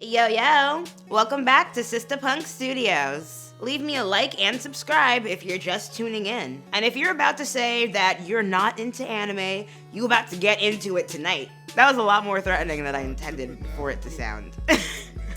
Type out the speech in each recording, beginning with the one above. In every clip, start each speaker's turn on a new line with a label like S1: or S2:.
S1: Yo, welcome back to Sistah Punk Studios. Leave me a like and subscribe if you're just tuning in. And if you're about to say that you're not into anime, you about to get into it tonight. That was a lot more threatening than I intended for it to sound.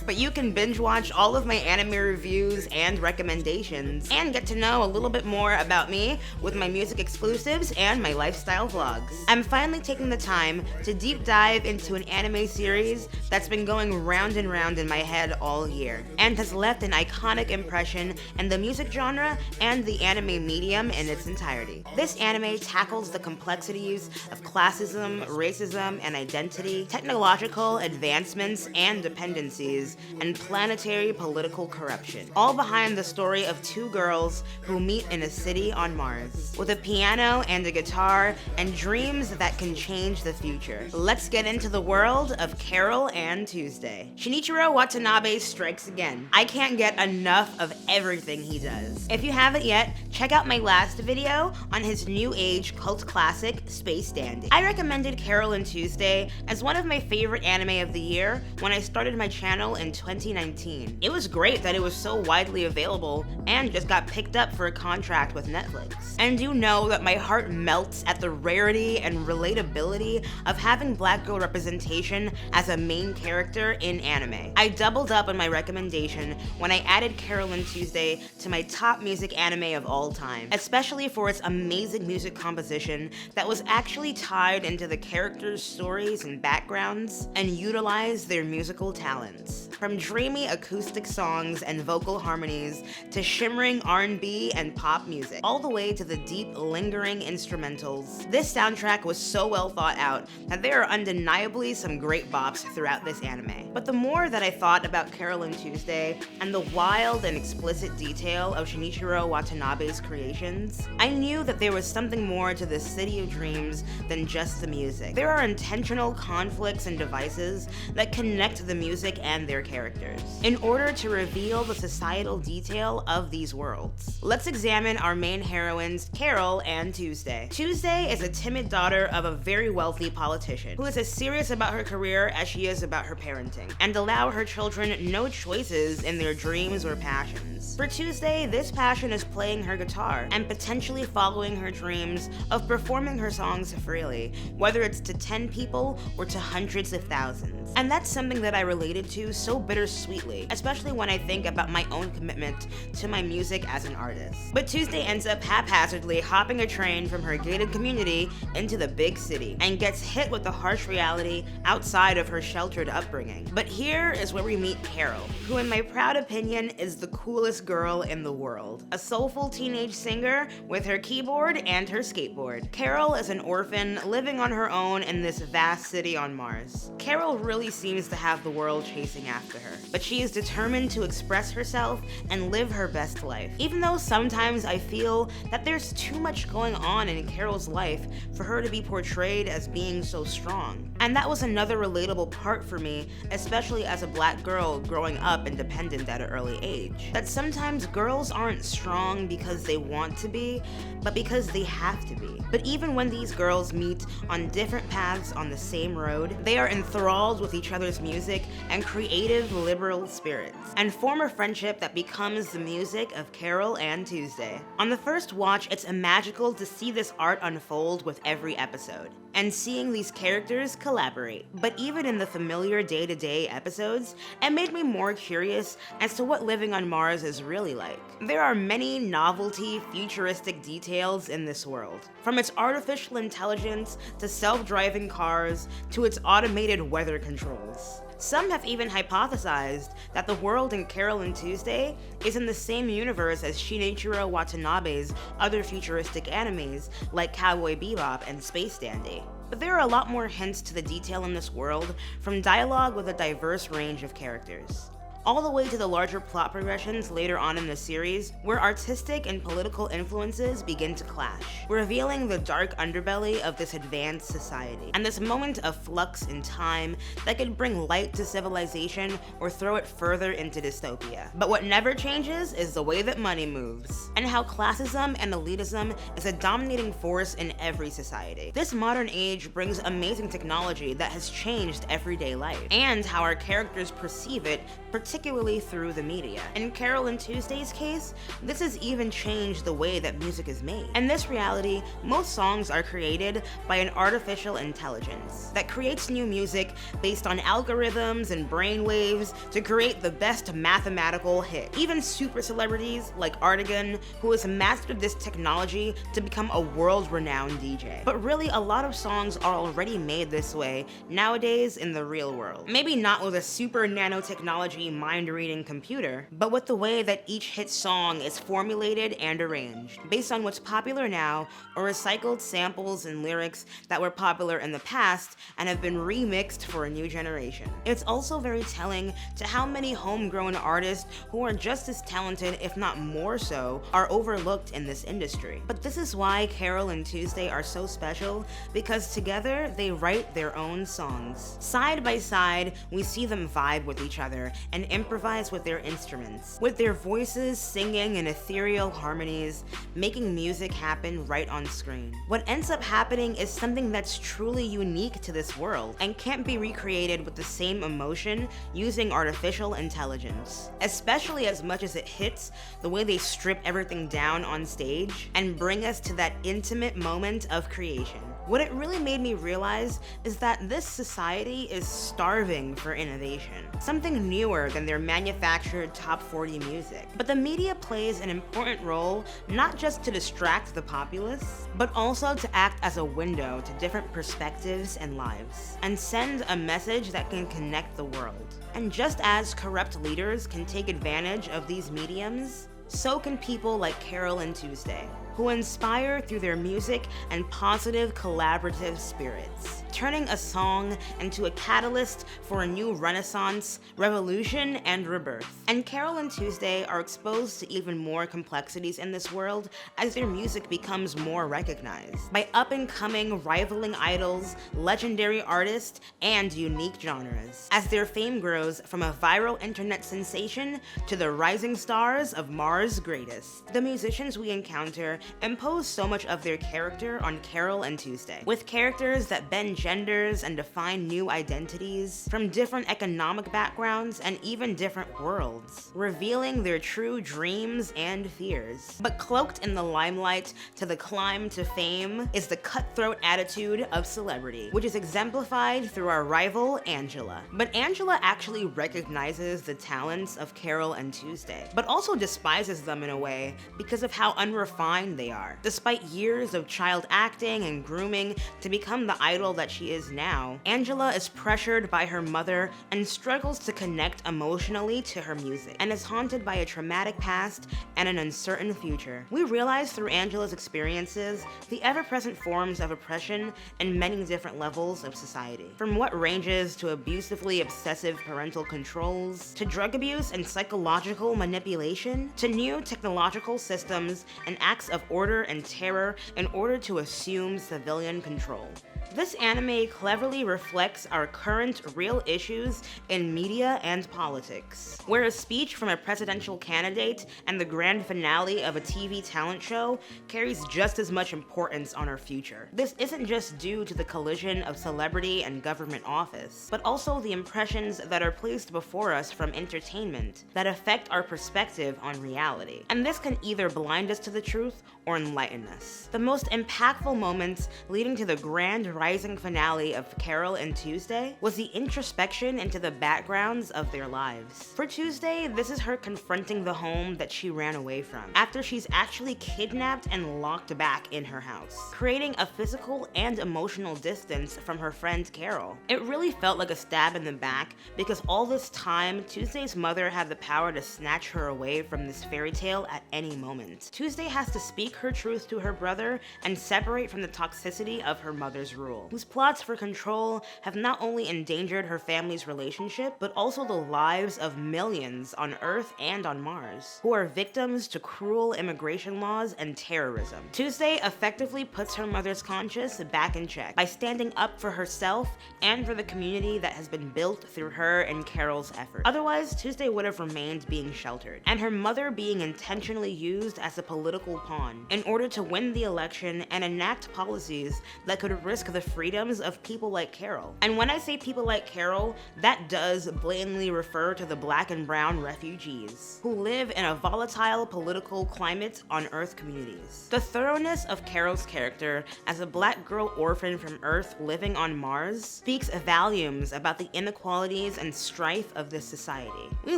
S1: But you can binge watch all of my anime reviews and recommendations, and get to know a little bit more about me with my music exclusives and my lifestyle vlogs. I'm finally taking the time to deep dive into an anime series that's been going round and round in my head all year, and has left an iconic impression in the music genre and the anime medium in its entirety. This anime tackles the complexities of classism, racism, and identity, technological advancements and dependencies, and planetary political corruption, all behind the story of two girls who meet in a city on Mars, with a piano and a guitar and dreams that can change the future. Let's get into the world of Carole Tuesday. Shinichiro Watanabe strikes again. I can't get enough of everything he does. If you haven't yet, check out my last video on his new age cult classic, Space Dandy. I recommended Carole Tuesday as one of my favorite anime of the year when I started my channel in 2019. It was great that it was so widely available and just got picked up for a contract with Netflix. And you know that my heart melts at the rarity and relatability of having black girl representation as a main character in anime. I doubled up on my recommendation when I added Carole Tuesday to my top music anime of all time, especially for its amazing music composition that was actually tied into the characters' stories and backgrounds and utilized their musical talents. From dreamy acoustic songs and vocal harmonies to shimmering R&B and pop music, all the way to the deep, lingering instrumentals. This soundtrack was so well thought out that there are undeniably some great bops throughout this anime. But the more that I thought about Carole Tuesday and the wild and explicit detail of Shinichiro Watanabe's creations, I knew that there was something more to this city of dreams than just the music. There are intentional conflicts and devices that connect the music and their characters in order to reveal the societal detail of these worlds. Let's examine our main heroines, Carole and Tuesday. Tuesday is a timid daughter of a very wealthy politician who is as serious about her career as she is about her parenting, and allow her children no choices in their dreams or passions. For Tuesday, this passion is playing her guitar and potentially following her dreams of performing her songs freely, whether it's to 10 people or to hundreds of thousands. And that's something that I related to so bittersweetly, especially when I think about my own commitment to my music as an artist. But Tuesday ends up haphazardly hopping a train from her gated community into the big city and gets hit with the harsh reality outside of her sheltered upbringing. But here is where we meet Carole, who in my proud opinion is the coolest girl in the world. A soulful teenage singer with her keyboard and her skateboard. Carole is an orphan living on her own in this vast city on Mars. Carole really seems to have the world chasing after her, but she is determined to express herself and live her best life. Even though sometimes I feel that there's too much going on in Carole's life for her to be portrayed as being so strong. And that was another relatable part for me, especially as a black girl growing up independent at an early age. That sometimes girls aren't strong because they want to be, but because they have to be. But even when these girls meet on different paths on the same road, they are enthralled with each other's music and creative liberal spirits, and form a friendship that becomes the music of Carole and Tuesday. On the first watch, it's magical to see this art unfold with every episode, and seeing these characters collaborate. But even in the familiar day-to-day episodes, it made me more curious as to what living on Mars is really like. There are many novelty, futuristic details in this world, from its artificial intelligence to self-driving cars to its automated weather controls. Some have even hypothesized that the world in Carole Tuesday is in the same universe as Shinichiro Watanabe's other futuristic animes like Cowboy Bebop and Space Dandy. But there are a lot more hints to the detail in this world from dialogue with a diverse range of characters. all the way to the larger plot progressions later on in the series, where artistic and political influences begin to clash, revealing the dark underbelly of this advanced society, and this moment of flux in time that could bring light to civilization or throw it further into dystopia. But what never changes is the way that money moves, and how classism and elitism is a dominating force in every society. This modern age brings amazing technology that has changed everyday life, and how our characters perceive it, particularly through the media. In Carole and Tuesday's case, this has even changed the way that music is made. In this reality, most songs are created by an artificial intelligence that creates new music based on algorithms and brainwaves to create the best mathematical hit. Even super celebrities like Artigan, who has mastered this technology to become a world-renowned DJ. But really, a lot of songs are already made this way nowadays in the real world. Maybe not with a super nanotechnology mind-reading computer, but with the way that each hit song is formulated and arranged, based on what's popular now or recycled samples and lyrics that were popular in the past and have been remixed for a new generation. It's also very telling to how many homegrown artists who are just as talented, if not more so, are overlooked in this industry. But this is why Carole and Tuesday are so special, because together they write their own songs. Side by side, we see them vibe with each other and improvise with their instruments, with their voices singing in ethereal harmonies, making music happen right on screen. What ends up happening is something that's truly unique to this world and can't be recreated with the same emotion using artificial intelligence, especially as much as it hits the way they strip everything down on stage and bring us to that intimate moment of creation. What it really made me realize is that this society is starving for innovation, something newer than their manufactured top 40 music. But the media plays an important role not just to distract the populace, but also to act as a window to different perspectives and lives, and send a message that can connect the world. And just as corrupt leaders can take advantage of these mediums, so can people like Carole and Tuesday, who inspire through their music and positive collaborative spirits, turning a song into a catalyst for a new renaissance, revolution, and rebirth. And Carole and Tuesday are exposed to even more complexities in this world as their music becomes more recognized by up-and-coming rivaling idols, legendary artists, and unique genres, as their fame grows from a viral internet sensation to the rising stars of Mars' greatest. The musicians we encounter impose so much of their character on Carole and Tuesday, with characters that bend genders and define new identities from different economic backgrounds and even different worlds, revealing their true dreams and fears. But cloaked in the limelight to the climb to fame is the cutthroat attitude of celebrity, which is exemplified through our rival, Angela. But Angela actually recognizes the talents of Carole and Tuesday, but also despises them in a way because of how unrefined they are. Despite years of child acting and grooming to become the idol that she is now, Angela is pressured by her mother and struggles to connect emotionally to her music, and is haunted by a traumatic past and an uncertain future. We realize through Angela's experiences the ever-present forms of oppression in many different levels of society, from what ranges to abusively obsessive parental controls, to drug abuse and psychological manipulation, to new technological systems and acts of order and terror in order to assume civilian control. This anime cleverly reflects our current real issues in media and politics, where a speech from a presidential candidate and the grand finale of a TV talent show carries just as much importance on our future. This isn't just due to the collision of celebrity and government office, but also the impressions that are placed before us from entertainment that affect our perspective on reality. And this can either blind us to the truth or enlighten us. The most impactful moments leading to the grand rising finale of Carole and Tuesday was the introspection into the backgrounds of their lives. For Tuesday, this is her confronting the home that she ran away from, after she's actually kidnapped and locked back in her house, creating a physical and emotional distance from her friend Carole. It really felt like a stab in the back, because all this time, Tuesday's mother had the power to snatch her away from this fairy tale at any moment. Tuesday has to speak her truth to her brother and separate from the toxicity of her mother's rule, whose plot plots for control have not only endangered her family's relationship, but also the lives of millions on Earth and on Mars, who are victims to cruel immigration laws and terrorism. Tuesday effectively puts her mother's conscience back in check by standing up for herself and for the community that has been built through her and Carole's effort. Otherwise, Tuesday would have remained being sheltered, and her mother being intentionally used as a political pawn in order to win the election and enact policies that could risk the freedoms of people like Carole. And when I say people like Carole, that does blatantly refer to the Black and brown refugees who live in a volatile political climate on Earth communities. The thoroughness of Carole's character as a Black girl orphan from Earth living on Mars speaks volumes about the inequalities and strife of this society. We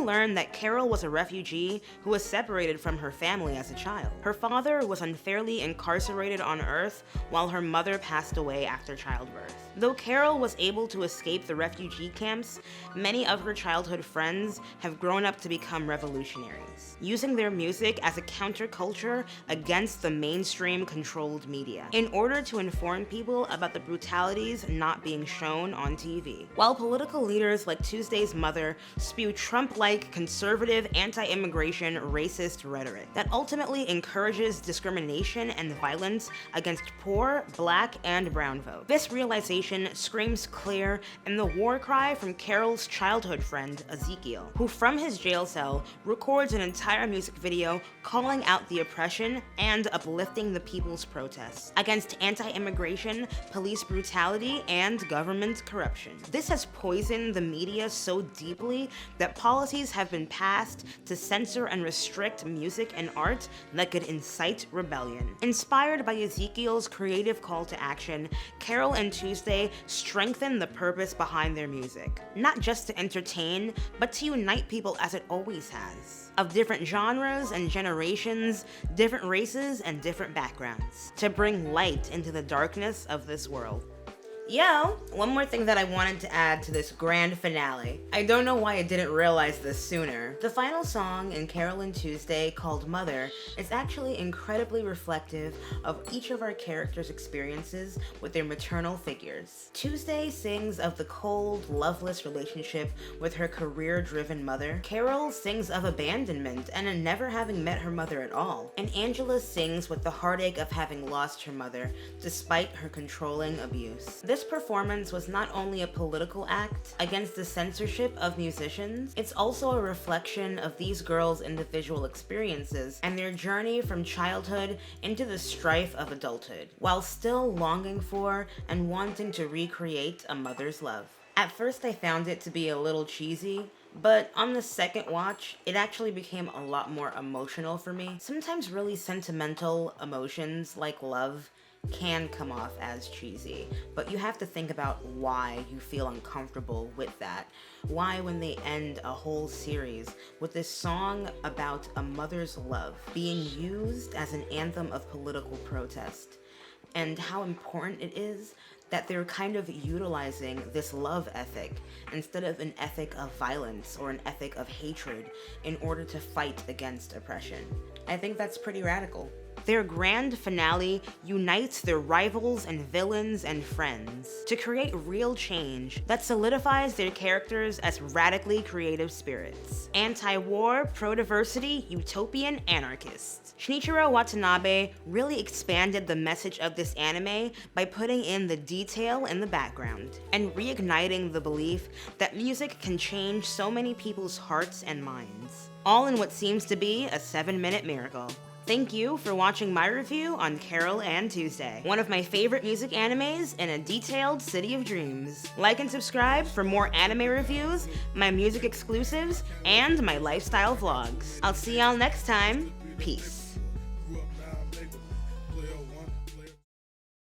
S1: learn that Carole was a refugee who was separated from her family as a child. Her father was unfairly incarcerated on Earth while her mother passed away after childbirth. Though Carole was able to escape the refugee camps, many of her childhood friends have grown up to become revolutionaries, using their music as a counterculture against the mainstream controlled media, in order to inform people about the brutalities not being shown on TV. While political leaders like Tuesday's mother spew Trump-like conservative anti-immigration racist rhetoric that ultimately encourages discrimination and violence against poor, Black, and brown folk. This realization screams clear in the war cry from Carole's childhood friend, Ezekiel, who from his jail cell records an entire music video calling out the oppression and uplifting the people's protests against anti-immigration, police brutality, and government corruption. This has poisoned the media so deeply that policies have been passed to censor and restrict music and art that could incite rebellion. Inspired by Ezekiel's creative call to action, Carole and Tuesday strengthen the purpose behind their music, not just to entertain, but to unite people as it always has, of different genres and generations, different races and different backgrounds, to bring light into the darkness of this world. Yo, one more thing that I wanted to add to this grand finale. I don't know why I didn't realize this sooner. The final song in Carole and Tuesday, called Mother, is actually incredibly reflective of each of our characters' experiences with their maternal figures. Tuesday sings of the cold, loveless relationship with her career-driven mother. Carole sings of abandonment and a never having met her mother at all. And Angela sings with the heartache of having lost her mother, despite her controlling abuse. This performance was not only a political act against the censorship of musicians, it's also a reflection of these girls' individual experiences and their journey from childhood into the strife of adulthood, while still longing for and wanting to recreate a mother's love. At first I found it to be a little cheesy, but on the second watch, it actually became a lot more emotional for me. Sometimes really sentimental emotions like love can come off as cheesy, but you have to think about why you feel uncomfortable with that. Why, when they end a whole series with this song about a mother's love being used as an anthem of political protest, and how important it is that they're kind of utilizing this love ethic instead of an ethic of violence or an ethic of hatred in order to fight against oppression. I think that's pretty radical. Their grand finale unites their rivals and villains and friends to create real change that solidifies their characters as radically creative spirits. Anti-war, pro-diversity, utopian anarchists. Shinichiro Watanabe really expanded the message of this anime by putting in the detail in the background and reigniting the belief that music can change so many people's hearts and minds, all in what seems to be a 7-minute miracle. Thank you for watching my review on Carole and Tuesday, one of my favorite music animes in a detailed city of dreams. Like and subscribe for more anime reviews, my music exclusives, and my lifestyle vlogs. I'll see y'all next time. Peace.